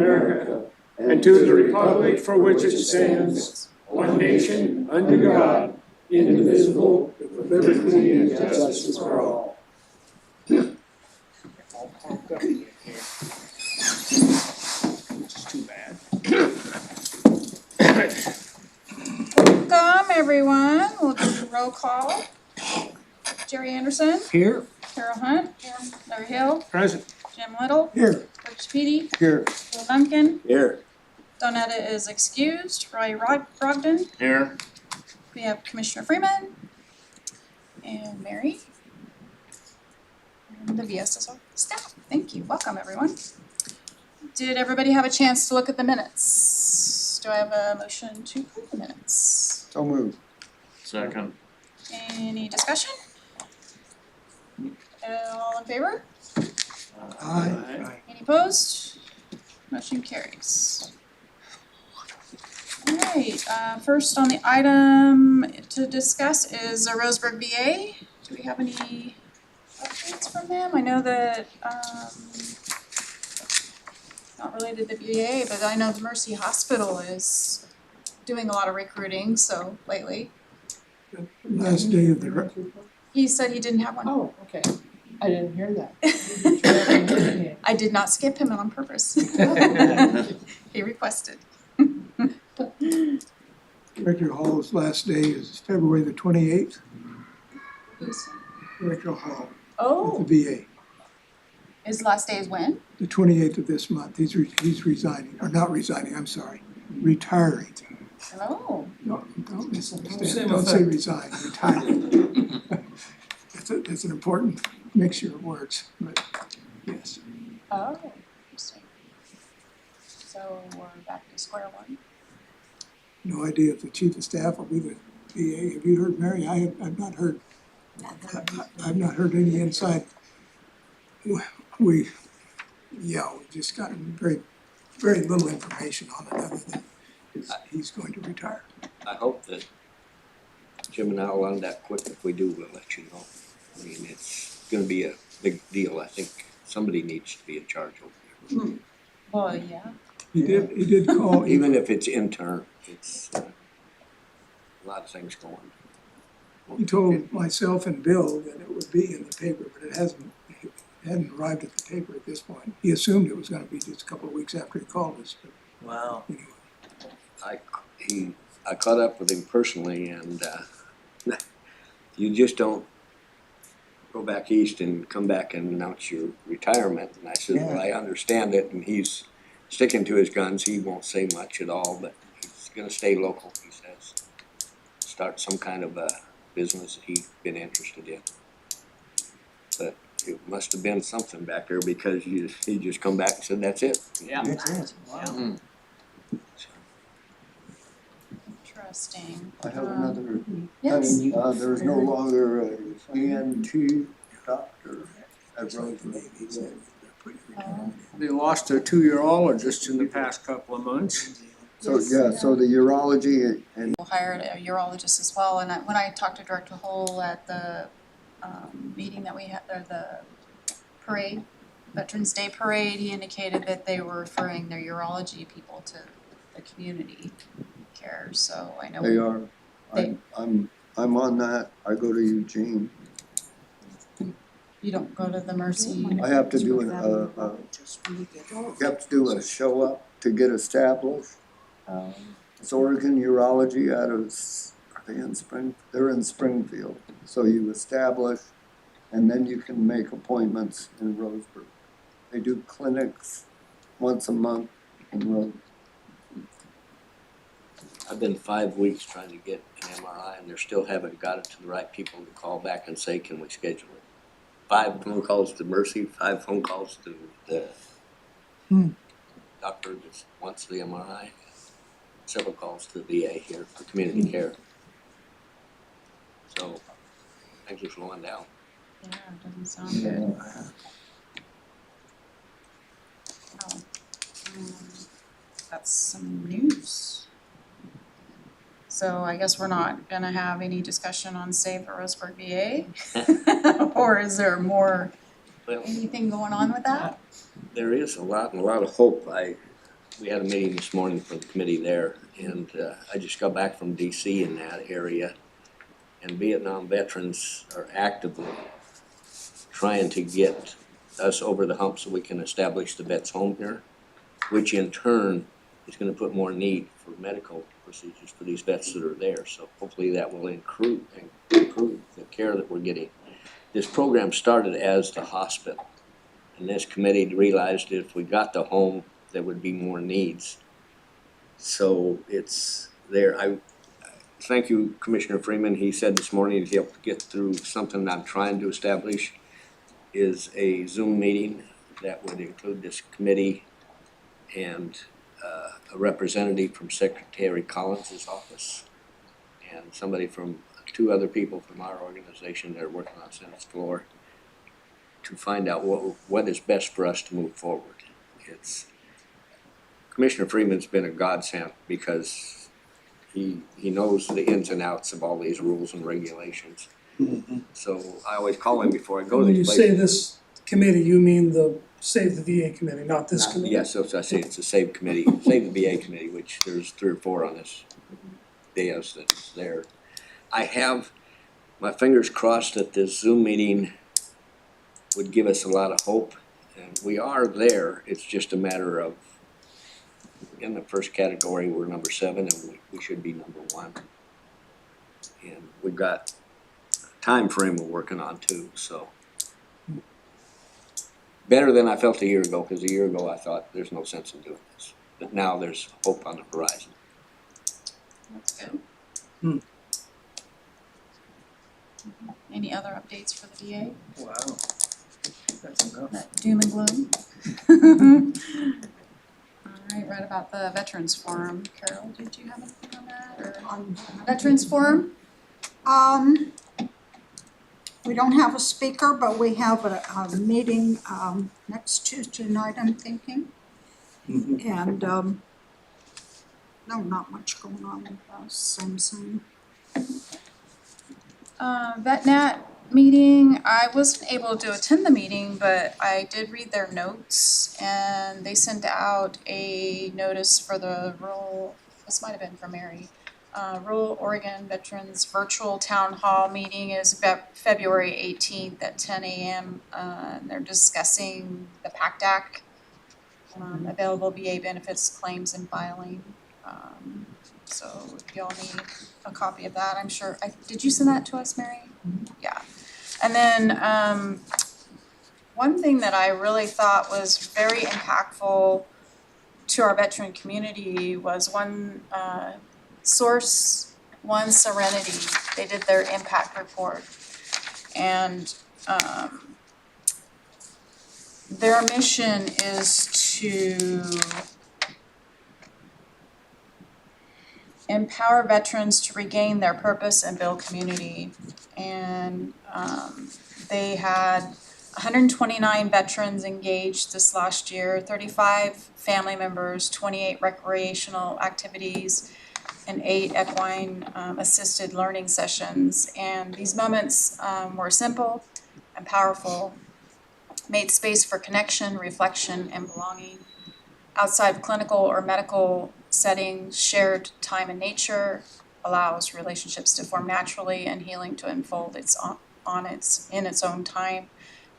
America, and to the republic for which it stands, one nation, under God, indivisible, with liberty and justice for all. Welcome, everyone. We'll do the roll call. Jerry Anderson. Here. Carol Hunt. Here. Larry Hill. Present. Jim Little. Here. Rick Speedy. Here. Bill Duncan. Here. Donetta is excused. Roy Brogdon. Here. We have Commissioner Freeman. And Mary. And the VSSO staff. Thank you. Welcome, everyone. Did everybody have a chance to look at the minutes? Do I have a motion to approve the minutes? So moved. Second. Any discussion? All in favor? Aye. Any opposed? Motion carries. Alright, first on the item to discuss is a Roseburg VA. Do we have any updates from them? I know that, not related to VA, but I know the Mercy Hospital is doing a lot of recruiting, so lately. Last day of the. He said he didn't have one. Oh, okay. I didn't hear that. I did not skip him on purpose. He requested. Director Hall's last day is February the 28th. Director Hall Oh, at the VA. his last day is when? The 28th of this month. He's resigning, or not resigning, I'm sorry, retiring. Oh, Don't misunderstand. Don't say resign, retiring. That's an important mixture of words, but yes. oh, interesting. So we're back to square one. No idea if the chief of staff will be the VA. Have you heard, Mary? I've not heard. I've not heard any inside. We just got very little information on it other than he's going to retire. I hope that Jim and I will learn that quick. If we do, we'll let you know. I mean, it's gonna be a big deal. I think somebody needs to be in charge over here. Well, yeah. He did call. Even if it's intern, it's a lot of things going. He told myself and Bill that it would be in the paper, but it hadn't arrived at the paper at this point. He assumed it was gonna be just a couple of weeks after he called us, but Wow. anyway. I caught up with him personally, and you just don't go back east and come back and announce your retirement. And I said, well, I understand it, and he's sticking to his guns. He won't say much at all, but he's gonna stay local, he says. Start some kind of a business that he's been interested in. But it must have been something back there, because he just come back and said, that's it. Yeah. Wow. Interesting. I have another, Yes. there's no longer a ENT doctor at Roseburg. They lost their 2-year-ologist in the past couple of months. So, yeah, so the urology and We'll hire a urologist as well, and when I talked to Director Hull at the meeting that we had, or the parade, Veterans Day parade, he indicated that they were referring their urology people to the community care, so I know. they are, They- I'm on that, I go to Eugene. You don't go to the Mercy? I have to do you have to do a show up to get established. It's Oregon Urology out of, are they in they're in Springfield. So you establish, and then you can make appointments in Roseburg. They do clinics once a month in Roseburg. I've been 5 weeks trying to get an MRI, and they still haven't got it to the right people to call back and say, can we schedule it? 5 phone calls to Mercy, 5 phone calls to the doctor that wants the MRI, several calls to the VA here for community care. So things are slowing down. Yeah, it doesn't sound good. Wow. That's some news. So I guess we're not gonna have any discussion on Save for Roseburg VA? Or is there more, Well, anything going on with that? there is a lot and a lot of hope. we had a meeting this morning for the committee there, and I just got back from DC in that area. And Vietnam veterans are actively trying to get us over the hump so we can establish the vets home here, which in turn is gonna put more need for medical procedures for these vets that are there. So hopefully that will improve the care that we're getting. This program started as the hospital, and this committee realized if we got the home, there would be more needs. So it's there. I thank you, Commissioner Freeman. He said this morning he'll get through something I'm trying to establish is a Zoom meeting that would include this committee and a representative from Secretary Collins's office and somebody from 2 other people from our organization that are working on Senate's floor to find out what is best for us to move forward. It's Commissioner Freeman's been a godsend because he knows the ins and outs of all these rules and regulations. So I always call him before I go to When you these say places. this committee, you mean the Save the VA committee, not this committee? Yes, so I say it's a SAVE committee, Save the VA committee, which there's 3 or 4 on this dais that's there. I have my fingers crossed that this Zoom meeting would give us a lot of hope, and we are there. It's just a matter of, in the first category, we're number 7, and we should be number 1. And we've got a time frame we're working on too, so. Better than I felt a year ago, because a year ago I thought there's no sense in doing this. But now there's hope on the horizon. That's good. Any other updates for the VA? Wow. That's enough. That doom and gloom? Alright, right about the Veterans Forum. Carol, did you have anything on that, or on Veterans Forum? We don't have a speaker, but we have a meeting, next Tuesday night, I'm thinking. And, no, not much going on with us, same. VetNat meeting, I wasn't able to attend the meeting, but I did read their notes, and they sent out a notice for the rural, this might have been for Mary, Rural Oregon Veterans Virtual Town Hall meeting is February 18th at 10 a.m. And they're discussing the PACT Act, available VA benefits, claims, and filing. So if y'all need a copy of that, I'm sure, did you send that to us, Mary? Yeah. And then one thing that I really thought was very impactful to our veteran community was one Source One Serenity. They did their impact report, and their mission is to empower veterans to regain their purpose and build community. And they had 129 veterans engaged this last year, 35 family members, 28 recreational activities, and 8 equine assisted learning sessions. And these moments were simple and powerful, made space for connection, reflection, and belonging. Outside of clinical or medical settings, shared time in nature allows relationships to form naturally and healing to unfold in its own time.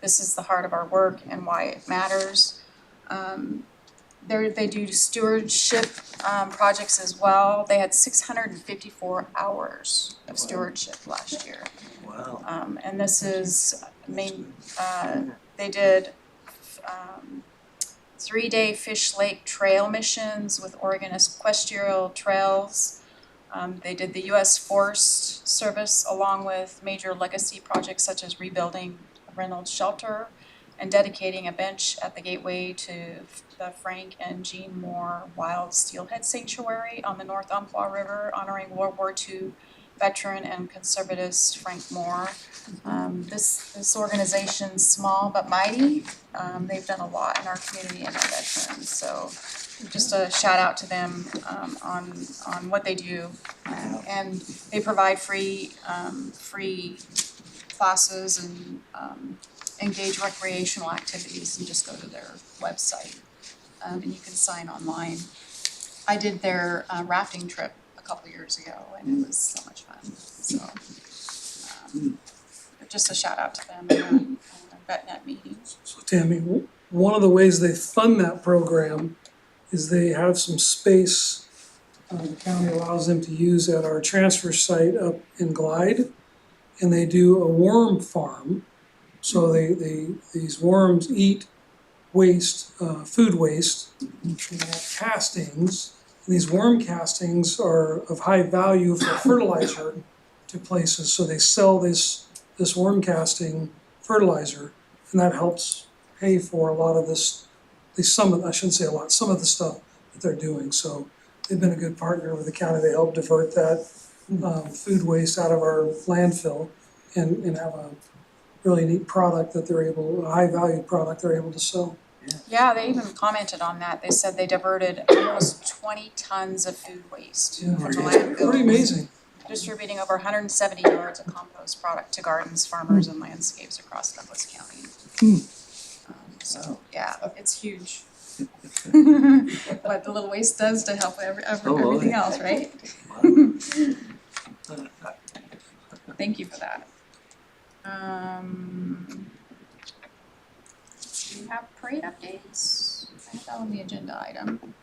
This is the heart of our work and why it matters. They do stewardship projects as well. They had 654 hours of stewardship last year. Wow. And this is they did 3-day Fish Lake Trail missions with Oregon Equestrial Trails. They did the U.S. Forest Service along with major legacy projects such as rebuilding Reynolds Shelter and dedicating a bench at the gateway to the Frank and Jean Moore Wild Steelhead Sanctuary on the North Umpqua River, honoring World War II veteran and conservatist Frank Moore. This organization's small but mighty. They've done a lot in our community and our veterans. So just a shout out to them on what they do. And they provide free classes and engage recreational activities, and just go to their website. and you can sign online. I did their rafting trip a couple years ago, and it was so much fun, so. Just a shout out to them and VetNet meetings. So Tammy, one of the ways they fund that program is they have some space the county allows them to use at our transfer site up in Glide. And they do a worm farm. So these worms eat waste, food waste, and castings. And these worm castings are of high value for fertilizer to places. So they sell this worm casting fertilizer, and that helps pay for a lot of this, some of the stuff that they're doing. So they've been a good partner with the county. They help divert that food waste out of our landfill and have a really neat product that a high valued product they're able to sell. Yeah, they even commented on that. They said they diverted almost 20 tons of food waste Yeah, from the it's landfill. pretty amazing. Distributing over 170 yards of compost product to gardens, farmers, and landscapes across Douglas County. So, yeah, it's huge. What the little waste does to help everything else, right? Thank you for that. Do you have parade updates? I have that on the agenda item.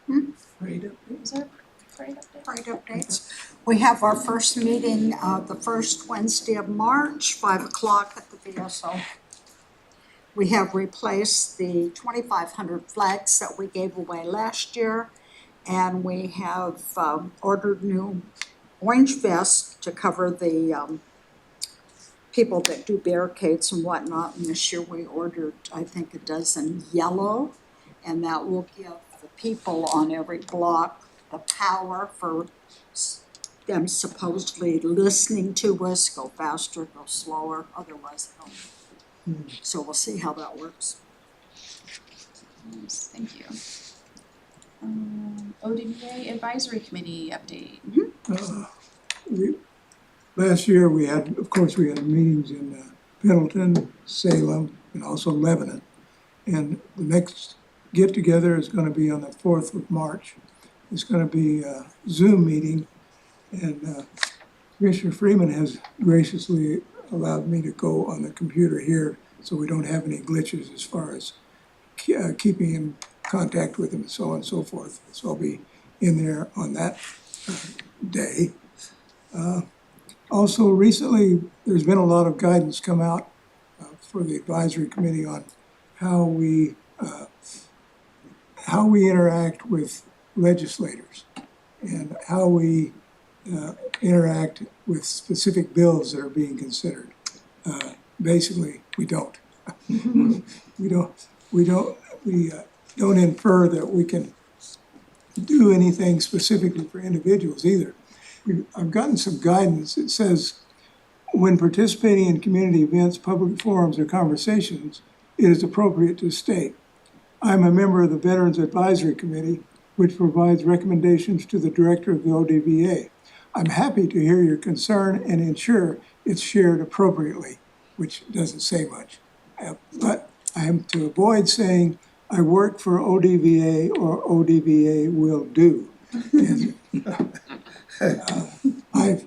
Is there a parade update? Parade updates. We have our first meeting, the first Wednesday of March, 5 o'clock at the VSO. We have replaced the 2,500 flags that we gave away last year, and we have ordered new orange vests to cover the people that do barricades and whatnot. And this year we ordered, I think, a dozen yellow, and that will give the people on every block the power for them supposedly listening to us, go faster, go slower, otherwise they don't. So we'll see how that works. Nice, thank you. ODBA Advisory Committee update. Last year, we had meetings in Pendleton, Salem, and also Lebanon. And the next get-together is gonna be on the 4th of March. It's gonna be a Zoom meeting, and Commissioner Freeman has graciously allowed me to go on the computer here, so we don't have any glitches as far as keeping in contact with him and so on and so forth. So I'll be in there on that day. Also, recently, there's been a lot of guidance come out for the advisory committee on how we interact with legislators and how we interact with specific bills that are being considered. Basically, we don't. We don't infer that we can do anything specifically for individuals either. I've gotten some guidance. It says, when participating in community events, public forums, or conversations, it is appropriate to state, I'm a member of the Veterans Advisory Committee, which provides recommendations to the director of the ODVA. I'm happy to hear your concern and ensure it's shared appropriately, which doesn't say much. But I am to avoid saying, I work for ODVA or ODVA will do. I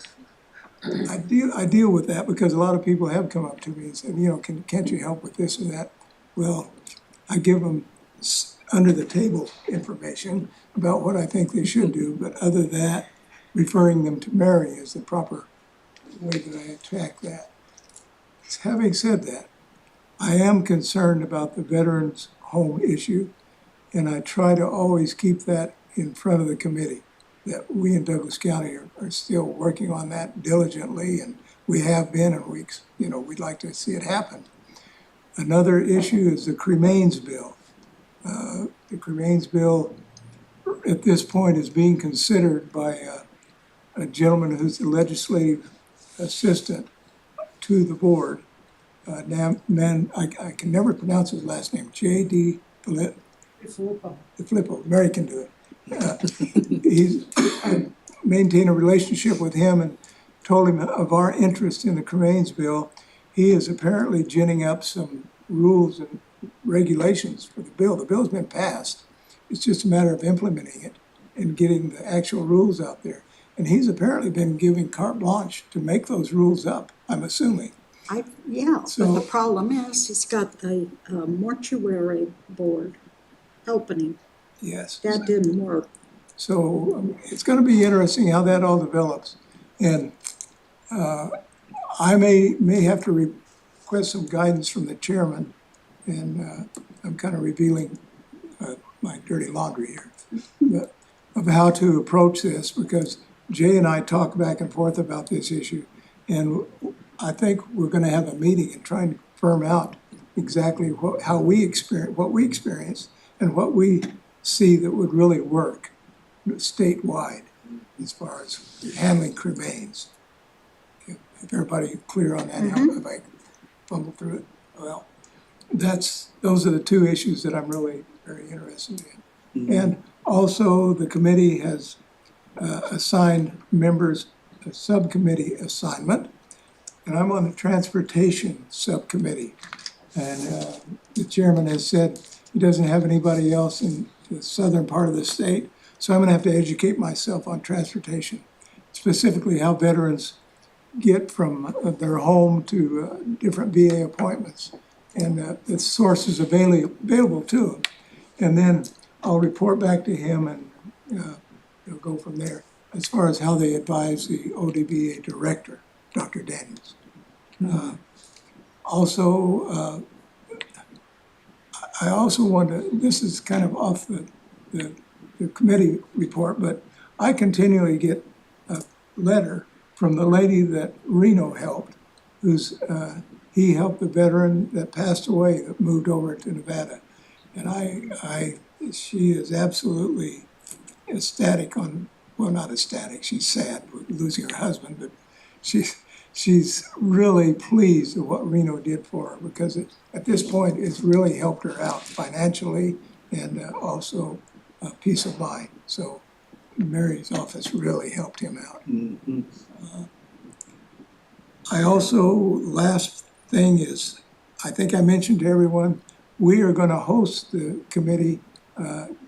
deal with that because a lot of people have come up to me and said, can't you help with this or that? Well, I give them under the table information about what I think they should do, but other than that, referring them to Mary is the proper way that I attack that. Having said that, I am concerned about the veterans' home issue, and I try to always keep that in front of the committee, that we in Douglas County are still working on that diligently, and we have been, and we'd like to see it happen. Another issue is the cremains bill. The cremains bill at this point is being considered by a gentleman who's the legislative assistant to the board. I can never pronounce his last name, J.D. Filippo. Mary can do it. I maintain a relationship with him and told him of our interest in the cremains bill. He is apparently ginning up some rules and regulations for the bill. The bill's been passed, It's just a matter of implementing it and getting the actual rules out there. And he's apparently been giving carte blanche to make those rules up, I'm assuming. Yeah, but So- the problem is, he's got the mortuary board helping him. Yes. That didn't work. So it's gonna be interesting how that all develops. And I may have to request some guidance from the chairman, and I'm kind of revealing my dirty laundry here, but of how to approach this, because Jay and I talk back and forth about this issue, and I think we're gonna have a meeting and try and firm out exactly what we experience, and what we see that would really work statewide as far as handling cremains. If everybody clear on that, if I fumble through it, well, those are the two issues that I'm really very interested in. And also, the committee has assigned members a subcommittee assignment, and I'm on the transportation subcommittee. And the chairman has said he doesn't have anybody else in the southern part of the state, so I'm gonna have to educate myself on transportation, specifically how veterans get from their home to different VA appointments, and the sources available to them. And then I'll report back to him, and we'll go from there, as far as how they advise the ODVA director, Dr. Daniels. Also, I also want to, this is kind of off the committee report, but I continually get a letter from the lady that Reno helped, he helped the veteran that passed away that moved over to Nevada. And she is absolutely ecstatic well, not ecstatic, she's sad with losing her husband, but she's really pleased with what Reno did for her, because at this point, it's really helped her out financially and also peace of mind. So Mary's office really helped him out. I also, last thing is, I think I mentioned to everyone, we are gonna host the committee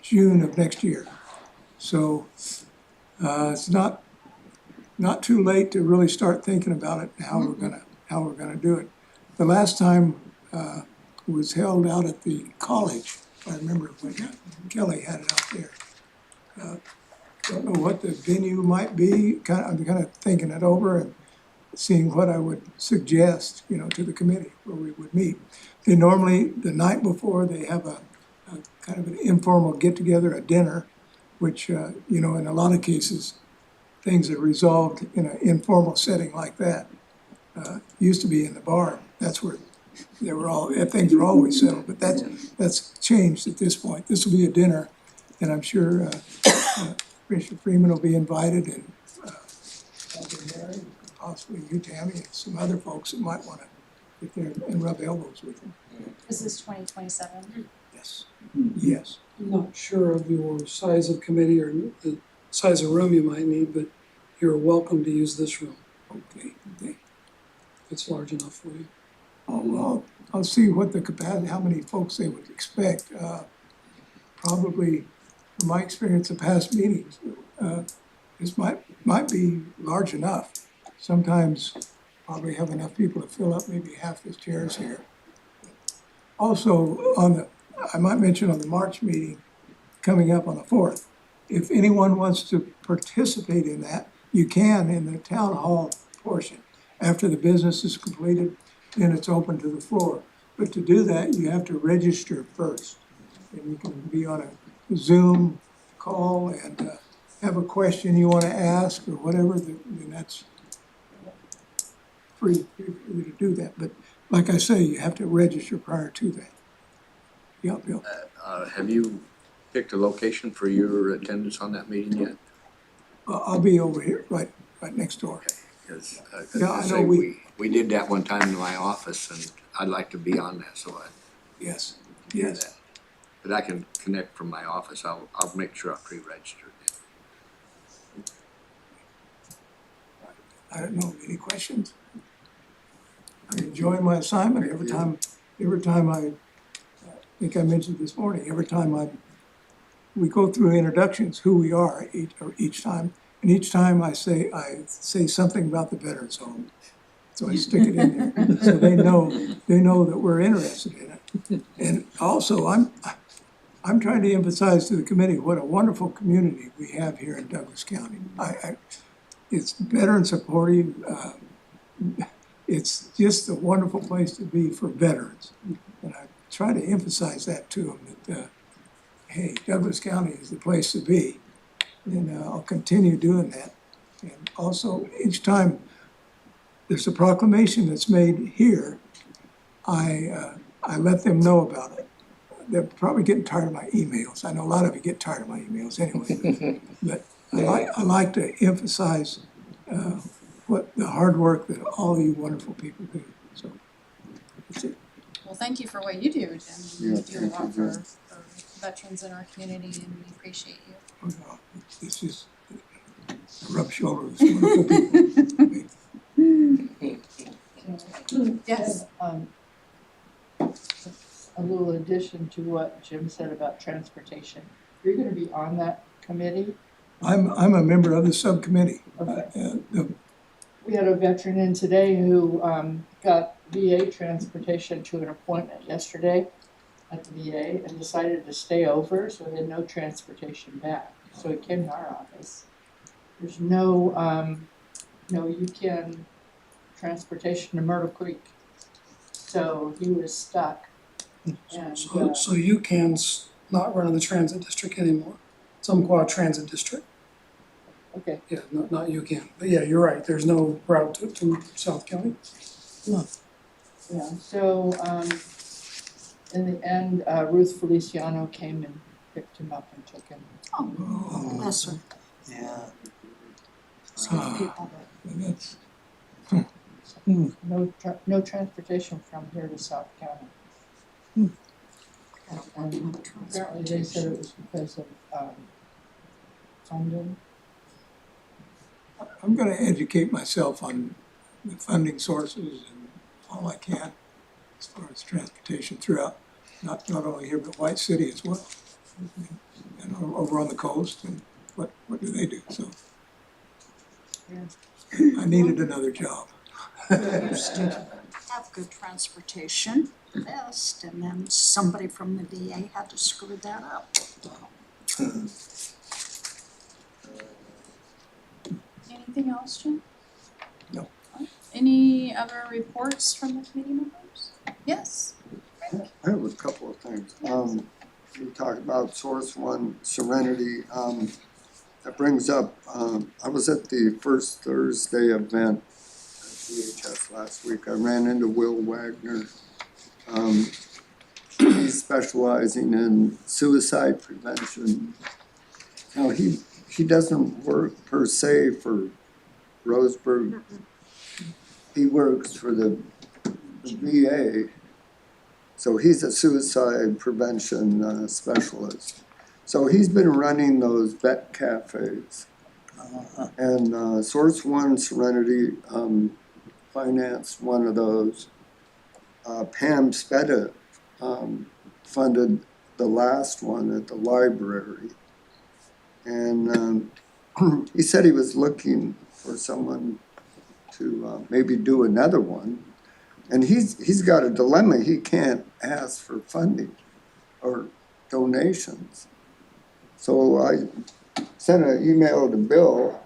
June of next year. So it's not too late to really start thinking about it, how we're gonna do it. The last time was held out at the college, if I remember when Kelly had it out there. Don't know what the venue might be, I'm kind of thinking it over and seeing what I would suggest, to the committee where we would meet. They normally, the night before, they have a kind of an informal get-together, a dinner, which, in a lot of cases, things are resolved in an informal setting like that. Used to be in the bar, that's where things were always settled, but that's changed at this point. This will be a dinner, and I'm sure Commissioner Freeman will be invited, and Mary, possibly you, Tammy, and some other folks that might want to get there and rub elbows with them. This is 2027. Yes, yes. I'm not sure of your size of committee or the size of room you might need, but you're welcome to use this room. Okay. If it's large enough for you. I'll see what the capacity, how many folks they would expect. Probably, from my experience of past meetings, this might be large enough. Sometimes probably have enough people to fill up maybe half the chairs here. Also, I might mention on the March meeting coming up on the 4th, if anyone wants to participate in that, you can in the town hall portion. After the business is completed, then it's open to the floor. But to do that, you have to register first. And you can be on a Zoom call and have a question you want to ask or whatever, then that's free for you to do that. But like I say, you have to register prior to that. Yeah, Bill. Have you picked a location for your attendance on that meeting yet? I'll be over here, right next door. Because Yeah, I know we did that one time in my office, and I'd like to be on that, so Yes, do yes. that. But I can connect from my office. I'll make sure I'm pre-registered. I don't know, any questions? I'm enjoying my assignment every time I think I mentioned this morning, every time I'm we go through introductions, who we are each time. And each time I say something about the veterans home. So I stick it in there, so they know that we're interested in it. And also, I'm trying to emphasize to the committee what a wonderful community we have here in Douglas County. It's veteran supportive, it's just a wonderful place to be for veterans. And I try to emphasize that to them, that, hey, Douglas County is the place to be. And I'll continue doing that. And also, each time there's a proclamation that's made here, I let them know about it. They're probably getting tired of my emails. I know a lot of you get tired of my emails anyway. But I like to emphasize what the hard work that all you wonderful people do. So that's it. Well, thank you for what you do, Jim. You Yeah, do a thank lot you, for veterans in our community, and we appreciate you. It's just rub shoulders with wonderful people. Yes. A little addition to what Jim said about transportation. You're gonna be on that committee? I'm a member of the subcommittee. Okay. The We had a veteran in today who got VA transportation to an appointment yesterday at the VA and decided to stay over, so he had no transportation back. So he came to our office. There's no UCAN transportation to Myrtle Creek. So he was stuck. And So UCAN's not running the transit district anymore. It's Umpqua Transit District. okay, Yeah, not UCAN. But yeah, you're right. There's no route to South County. yeah, so in the end, Ruth Feliciano came and picked him up and took him. Oh, bless her. Yeah. Some people that and that's, No transportation from here to South County. And apparently they said it was because of funding. I'm gonna educate myself on the funding sources and all I can as far as transportation throughout, not only here, but White City as well. And over on the coast, and what do they do, so. Yeah. I needed another job. have good transportation, best, and then somebody from the VA had to screw that up. Anything else, Jim? No. Any other reports from the committee members? Yes. I have a couple of things. We talked about Source One Serenity. That brings up, I was at the First Thursday event at DHS last week. I ran into Will Wagner. He's specializing in suicide prevention. Now, he doesn't work per se for Roseburg. He works for the VA. So he's a suicide prevention specialist. So he's been running those vet cafes. And Source One Serenity financed one of those. Pam Speda funded the last one at the library. And he said he was looking for someone to maybe do another one. And he's got a dilemma. He can't ask for funding or donations. So I sent an email to Bill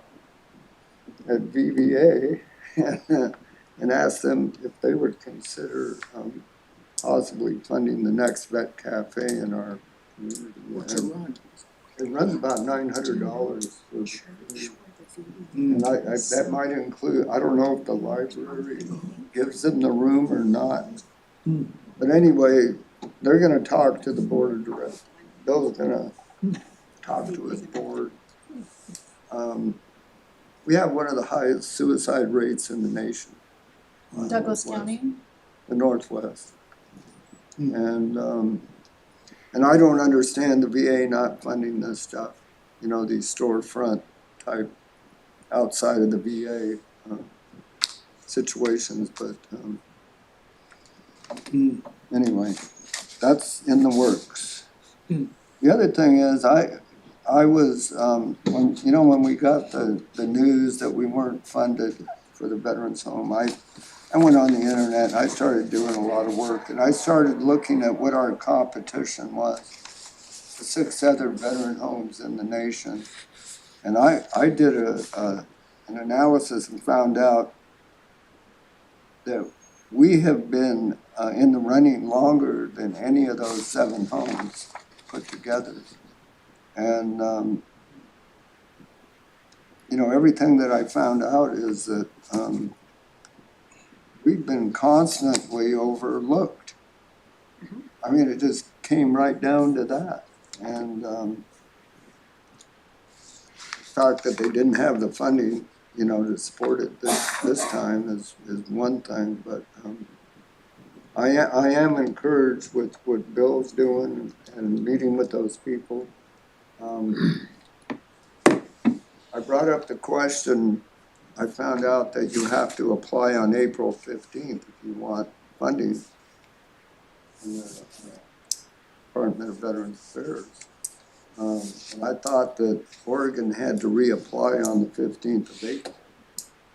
at VVA and asked them if they would consider possibly funding the next vet cafe in our community. What's it run? It runs about $900 for, and that might include, I don't know if the library gives them the room or not. But anyway, they're gonna talk to the board of directors. Bill's gonna talk to his board. We have one of the highest suicide rates in the nation. Douglas Northwest. County? The Northwest. And I don't understand the VA not funding this stuff, you know, these storefront type outside of the VA situations, but anyway, that's in the works. The other thing is, I was, when we got the news that we weren't funded for the veterans home, I went on the internet and I started doing a lot of work, and I started looking at what our competition was. The 6 other veteran homes in the nation. And I did an analysis and found out that we have been in the running longer than any of those 7 homes put together. And, everything that I found out is that we've been constantly overlooked. I mean, it just came right down to that. And the fact that they didn't have the funding, to support it this time is one thing, but I am encouraged with what Bill's doing and meeting with those people. I brought up the question, I found out that you have to apply on April 15th if you want funding from the Department of Veterans Affairs. And I thought that Oregon had to reapply on the 15th of April.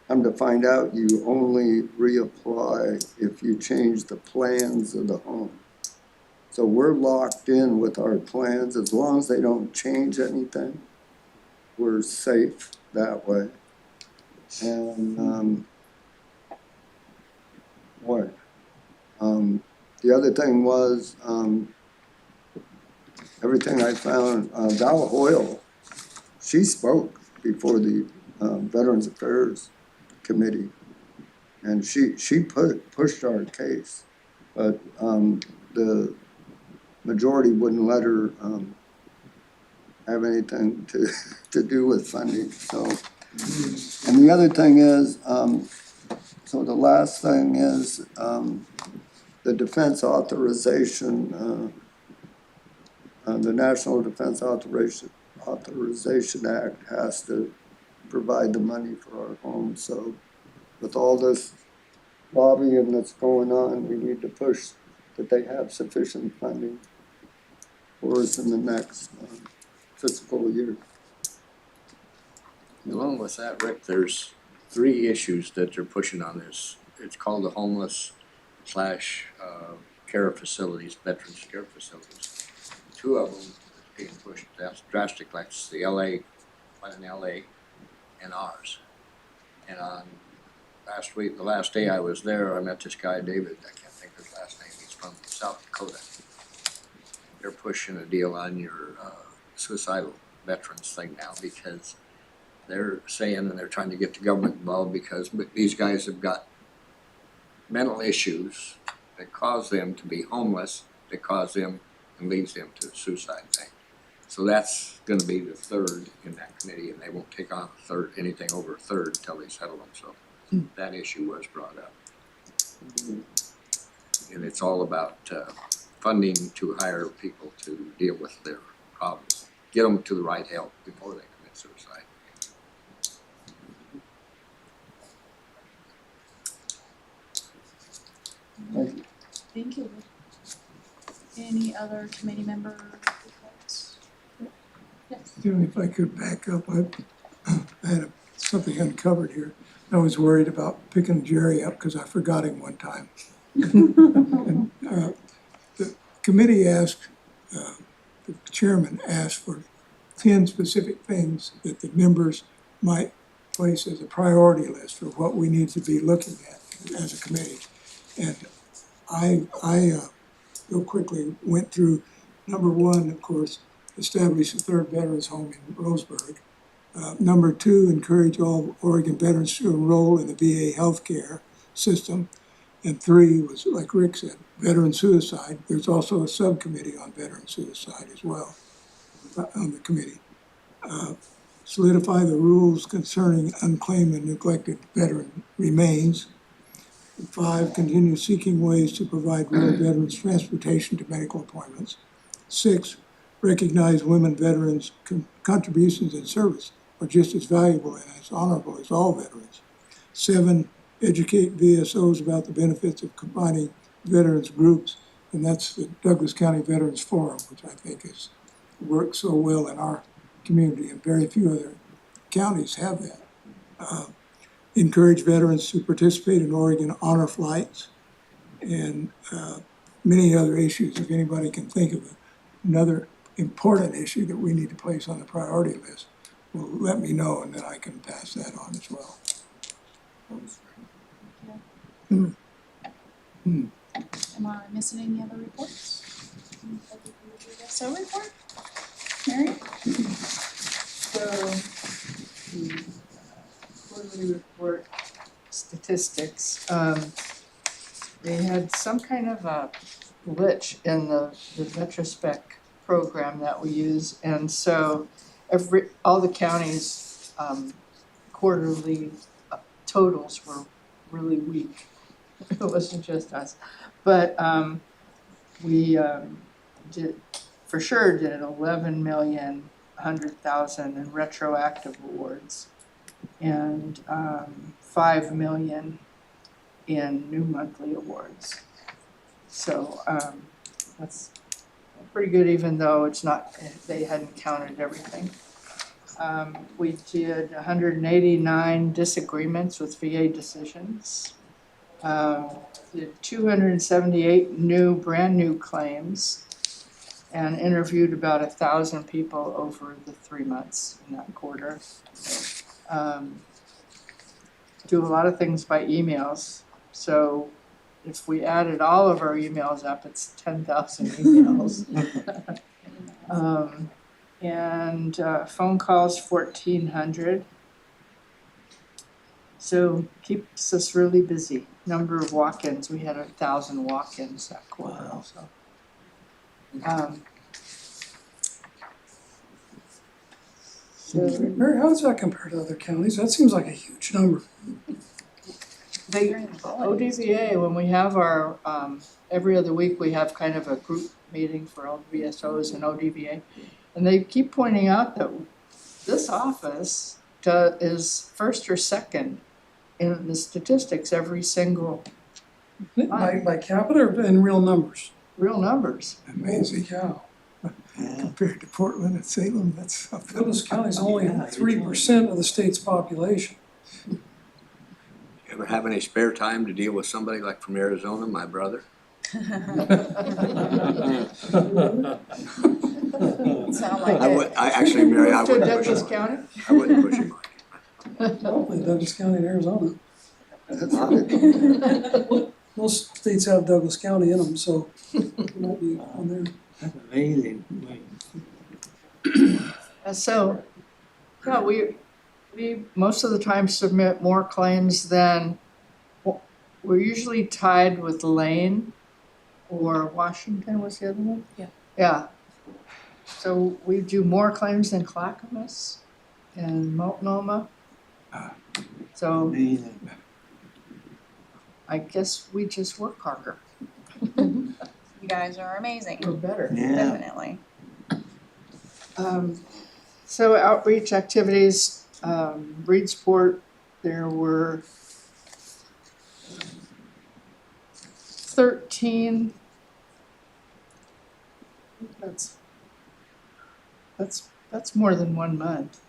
Come to find out, you only reapply if you change the plans of the home. So we're locked in with our plans. As long as they don't change anything, we're safe that way. And the other thing was, everything I found, Val Hoyle, she spoke before the Veterans Affairs Committee, and she pushed our case, but the majority wouldn't let her have anything to do with funding. So, and the other thing is, so the last thing is the Defense Authorization. The National Defense Authorization Act has to provide the money for our homes. So with all this lobbying that's going on, we need to push that they have sufficient funding for us in the next fiscal year. Along with that, Rick, there's 3 issues that they're pushing on this. It's called the homeless / care facilities, veterans care facilities. 2 of them is being pushed drastic, like the one in LA and ours. And on the last day I was there, I met this guy, David, I can't think of his last name, he's from South Dakota. They're pushing a deal on your suicidal veterans thing now, because they're saying, and they're trying to get the government involved, because these guys have got mental issues that cause them to be homeless, that cause them and leads them to the suicide thing. So that's gonna be the 3rd in that committee, and they won't take on anything over a 3rd until they settle them, so that issue was brought up. And it's all about funding to hire people to deal with their problems, get them to the right help before they commit suicide. Thank you. Thank you. Any other committee member reports? Yes. If I could back up, I had something uncovered here. I was worried about picking Jerry up because I forgot him one time. And, the committee asked, the chairman asked for 10 specific things that the members might place as a priority list for what we need to be looking at as a committee. And I real quickly went through number 1, of course, establish a 3rd veterans home in Roseburg. Number 2, encourage all Oregon veterans to enroll in the VA healthcare system. And 3 was, like Rick said, veteran suicide. There's also a subcommittee on veteran suicide as well on the committee. Solidify the rules concerning unclaimed and neglected veteran remains. 5, continue seeking ways to provide rural veterans transportation to medical appointments. 6, recognize women veterans' contributions in service are just as valuable and as honorable as all veterans. 7, educate VSOs about the benefits of combining veterans groups, and that's the Douglas County Veterans Forum, which I think is work so well in our community, and very few other counties have that. Encourage veterans to participate in Oregon honor flights, and many other issues, if anybody can think of another important issue that we need to place on the priority list, well, let me know, and then I can pass that on as well. Am I missing any other reports? So report? Mary? So, the quarterly report statistics, they had some kind of a glitch in the Metrospec program that we use, and so all the counties' quarterly totals were really weak. It wasn't just us, but we did 11,100,000 in retroactive awards and 5 million in new monthly awards. So that's pretty good, even though it's not, they hadn't counted everything. We did 189 disagreements with VA decisions. Did 278 brand new claims, and interviewed about 1,000 people over the 3 months in that quarter. Do a lot of things by emails, so if we added all of our emails up, it's 10,000 emails. And phone calls 1,400. So keeps us really busy. Number of walk-ins, we had 1,000 walk-ins that quarter. Wow. So. Mary, how does that compare to other counties? That seems like a huge number. ODVA, when we have our, every other week, we have kind of a group meeting for all the VSOs and ODVA. And they keep pointing out that this office is first or second in the statistics every single By capita or in real numbers? real numbers. Amazing. Cow. Compared to Portland and Salem, that's something. Douglas County is only 3% of the state's population. You ever have any spare time to deal with somebody like from Arizona, my brother? Sound like it. Actually, Mary, I To wouldn't push Douglas him. County? I wouldn't push him. Probably Douglas County in Arizona. That's good. Most states have Douglas County in them, so it might be on there. That's amazing. So, yeah, we most of the time submit more claims than, we're usually tied with Lane or Washington, was the other one? Yeah. Yeah. So we do more claims than Clackamas and Multnomah. So Amazing. I guess we just work harder. You guys are amazing, We're better. Yeah. definitely. So outreach activities, Reedsport, there were 13. That's more than 1 month.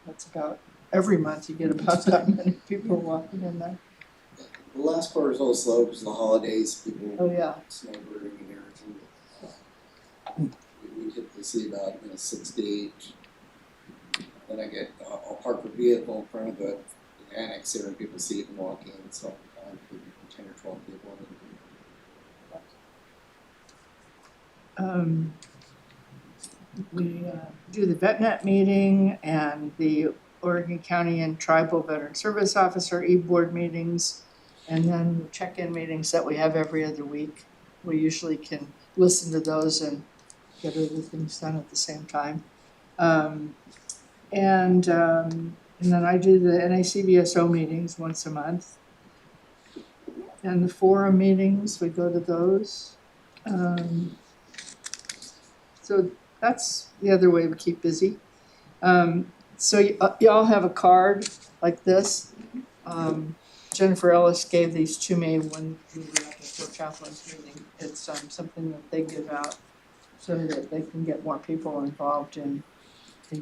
That's about, every month you get about that many people walking in there. The last quarter was a little slow because of the holidays, people Oh, yeah. snowbirding and everything. We typically see about 6 to 8. Then I get, I'll park the vehicle in front of the annex there and people see it and walk in, so I have 10 or 12 people in it. We do the VetNet meeting and the Oregon County and Tribal Veteran Service Officer e-board meetings, and then the check-in meetings that we have every other week. We usually can listen to those and get other things done at the same time. And then I do the NACBSO meetings once a month. And the forum meetings, we go to those. So that's the other way we keep busy. So y'all have a card like this. Jennifer Ellis gave these to me when we were at the Fort Chaplain's meeting. It's something that they give out so that they can get more people involved in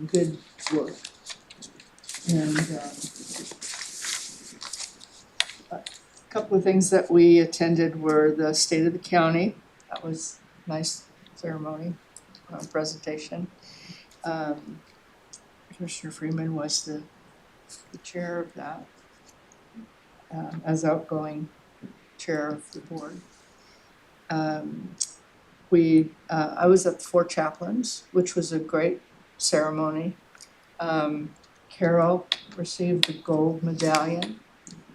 good work. And a couple of things that we attended were the State of the County. That was a nice ceremony, presentation. Commissioner Freeman was the chair of that, as outgoing chair of the board. I was at the Four Chaplains, which was a great ceremony. Carol received the gold medallion,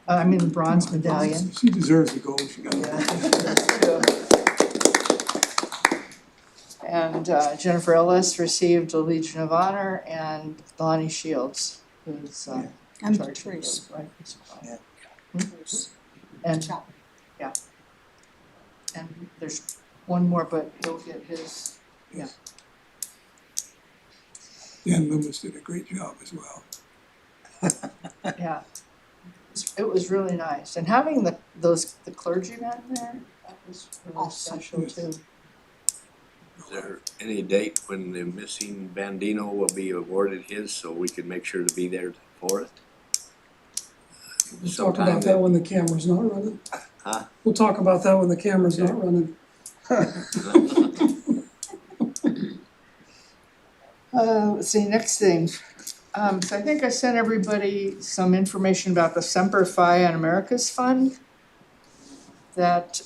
the bronze medallion. She deserves the gold, she got it. And Jennifer Ellis received the Legion of Honor, and Lonnie Shields, who's in And charge of Patrice. the rifle squad. Yeah. And, yeah. And there's one more, but he'll get his, Dan Loomis did a great job as well. yeah. It was really nice, and having the clergymen there, that was really Awesome. special too. Is there any date when the missing Bandino will be awarded his, so we can make sure to be there for it? We'll talk about that when the camera's not running. Huh? We'll talk about that when the camera's not running. Let's see, next thing. So I think I sent everybody some information about the Semper Fi and America's Fund. That,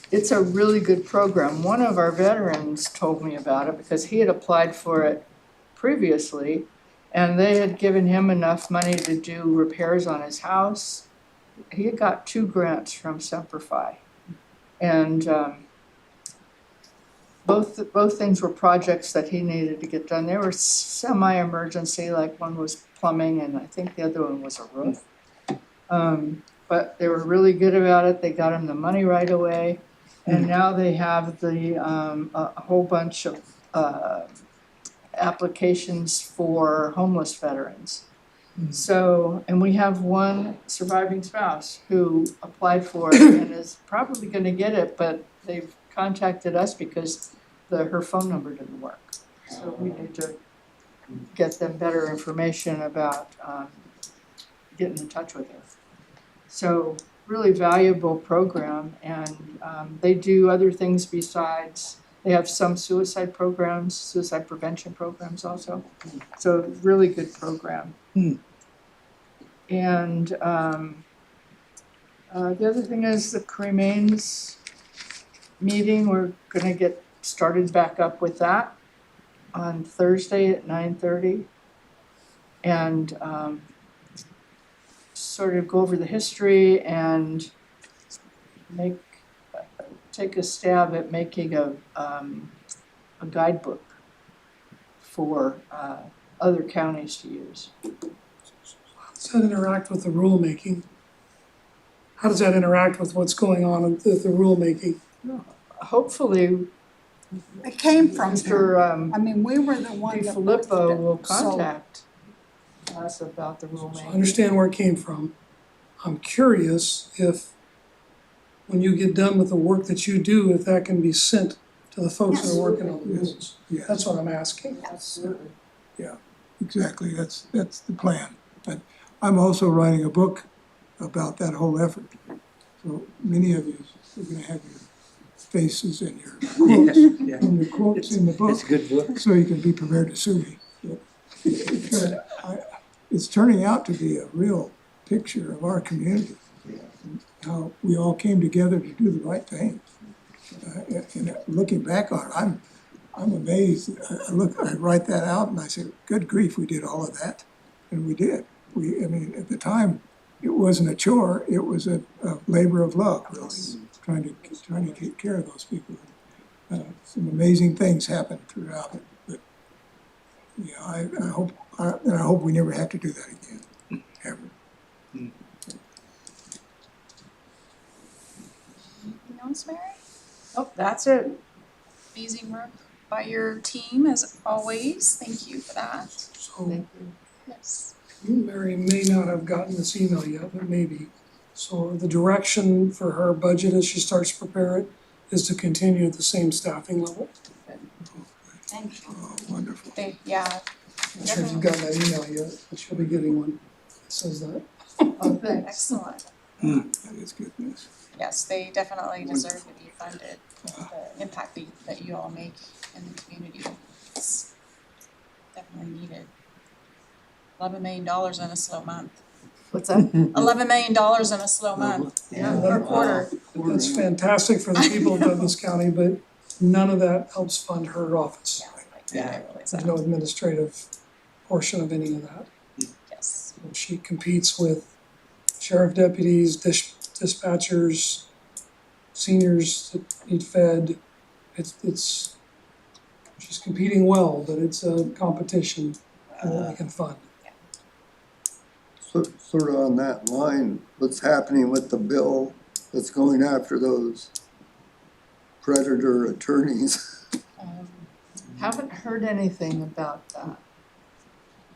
it's a really good program. One of our veterans told me about it because he had applied for it previously, and they had given him enough money to do repairs on his house. He had got 2 grants from Semper Fi. And both things were projects that he needed to get done. They were semi-emergency, like one was plumbing and I think the other one was a roof. But they were really good about it. They got him the money right away. And now they have a whole bunch of applications for homeless veterans. So, and we have one surviving spouse who applied for it and is probably gonna get it, but they've contacted us because her phone number didn't work. So we need to get them better information about getting in touch with her. So really valuable program, and they do other things besides. They have some suicide programs, suicide prevention programs also. So really good program. And the other thing is the cremains meeting. We're gonna get started back up with that on Thursday at 9:30. And sort of go over the history and take a stab at making a guidebook for other counties to use. How does that interact with the rulemaking? How does that interact with what's going on with the rulemaking? Hopefully, It came from him. Mr. I mean, we were the one that. Filippo will So- contact us about the So I rulemaking. understand where it came from. I'm curious if, when you get done with the work that you do, if that can be sent to the folks that are working on the rules. Yes, That's what I'm asking. Absolutely. exactly, that's the plan. But I'm also writing a book about that whole effort. So many of you are gonna have your faces and your quotes, and your quotes in the book. It's a good book. So you can be prepared to sue me. It's turning out to be a real picture of our community. And how we all came together to do the right thing. And looking back on it, I'm amazed. I write that out and I say, good grief, we did all of that. And we did. I mean, at the time, it wasn't a chore, it was a labor of love, really, trying to take care of those people. Some amazing things happened throughout it, but yeah, I hope we never have to do that again, ever. Anything else, Mary? Oh, that's it. Amazing work by your team as always. Thank you for that. So Thank you. Yes. Mary may not have gotten this email yet, but maybe. So the direction for her budget as she starts to prepare it is to continue at the same staffing level. Thank you. Oh, wonderful. Yeah, Not sure if you've gotten that email yet, but you'll be getting one that says that. Oh, thanks. excellent. That is good news. Yes, they definitely deserve to be funded. The impact that you all make in the community is definitely needed. $11 million in a slow month. What's that? $11 million in a slow month, or quarter. That's fantastic for the people of Douglas County, but none of that helps fund her office. Yeah, I realize There's that, no administrative portion of any of that. yes. She competes with sheriff deputies, dispatchers, seniors that need fed. It's, she's competing well, but it's a competition for what we can fund. So, sort of on that line, what's happening with the bill that's going after those predator attorneys? Haven't heard anything about that.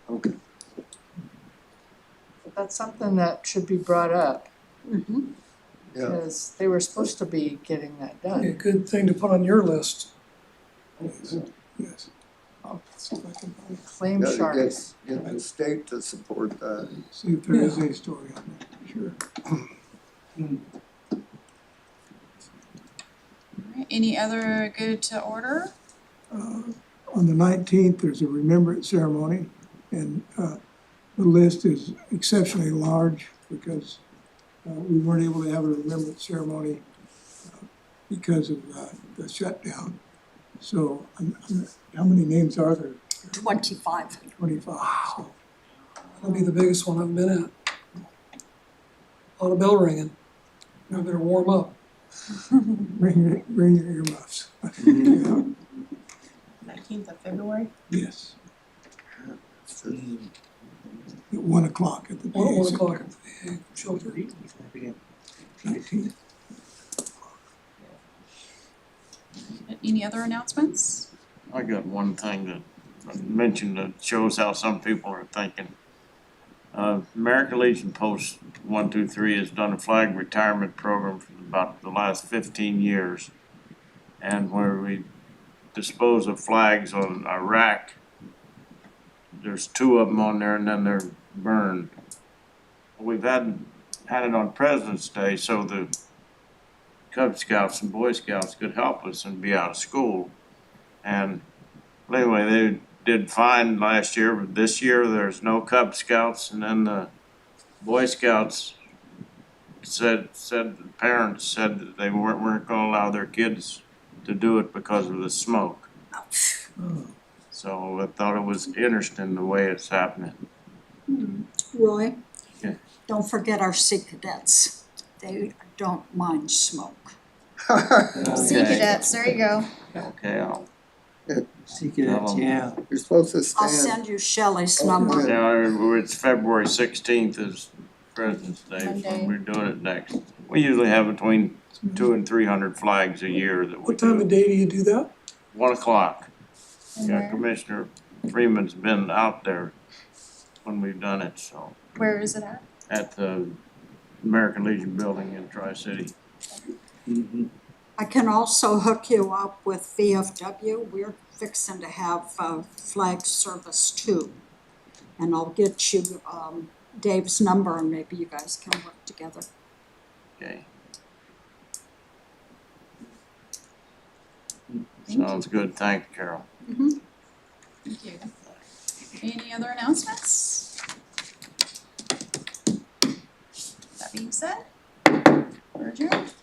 Okay. But that's something that should be brought up, Mm-hmm. Yeah, because they were supposed to be getting that A done. good thing to put on your list. Yes. I'll see if I can find it. Claim gotta sharks. get the state to support that. See if there is a story on that, sure. Alright, any other good to order? On the 19th, there's a remembrance ceremony, and the list is exceptionally large because we weren't able to have a remembrance ceremony because of the shutdown. So, how many names are there? 25. 25. So, That'll be the biggest one I've been at. A lot of bell ringing. I better warm up. bring your earmuffs. Yeah. 19th of February? Yes. At 1 o'clock at the VA. 1 o'clock at the VA shelter. 19th. Any other announcements? I got one thing that I mentioned that shows how some people are thinking. American Legion Post 123 has done a flag retirement program for about the last 15 years. And where we dispose of flags on Iraq, there's 2 of them on there and then they're burned. We've had it on President's Day so the Cub Scouts and Boy Scouts could help us and be out of school. And anyway, they did fine last year, but this year there's no Cub Scouts, and then the Boy Scouts said the parents said that they weren't gonna allow their kids to do it because of the smoke. So I thought it was interesting the way it's happening. Roy? Yeah. Don't forget our Sea Cadets. They don't mind smoke. Sea Cadets, there you go. Okay, I'll, You're supposed to I'll stand. send you Shelley's Oh, number. now, it's February 16th is President's Day, so Monday. we're doing it next. We usually have between 200 and 300 flags a year that we What time do. of day do you do that? 1 o'clock. And Yeah, where- Commissioner Freeman's been out there when we've done it, so, Where is it at? at the American Legion Building in Tri-City. I can also hook you up with VFW. We're fixing to have flag service too. And I'll get you Dave's number and maybe you guys can work together. Okay. Thank you. Sounds good, thank you, Carol. Thank you. Any other announcements? That being said, we're adjourned.